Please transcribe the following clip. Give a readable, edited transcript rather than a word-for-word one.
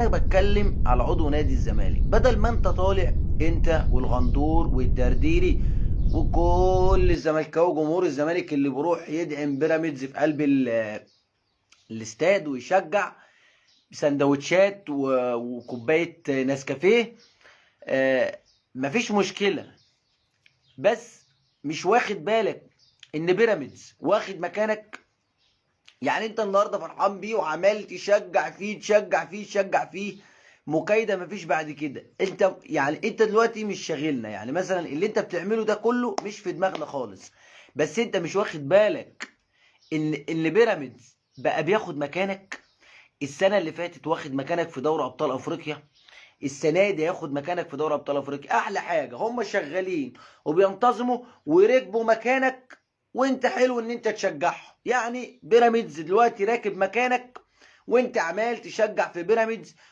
بتكلم على عضو نادي الزمالك، بدل ما انت طالع انت والغندور والدرديري وكل الزملكاوي جمهور الزمالك اللي بيروح يدعم بيراميدز في قلب الاستاد ويشجع بسندوتشات وكوبايه نسكافيه. مفيش مشكله، بس مش واخد بالك ان بيراميدز واخد مكانك. يعني انت النهارده فرحان بيه وعمال تشجع فيه تشجع فيه تشجع فيه، مكايده مفيش بعد كده. انت يعني انت دلوقتي مش شاغلنا، يعني مثلا اللي انت بتعمله ده كله مش في دماغنا خالص، بس انت مش واخد بالك ان بيراميدز بقى بياخد مكانك. السنه اللي فاتت واخد مكانك في دوري ابطال افريقيا، السنه دي هياخد مكانك في دوري ابطال افريقيا. احلى حاجه هم شغالين وبينتظموا ويركبوا مكانك، وانت حلو ان انت تشجعهم. يعني بيراميدز دلوقتي راكب مكانك وانت عمال تشجع في بيراميدز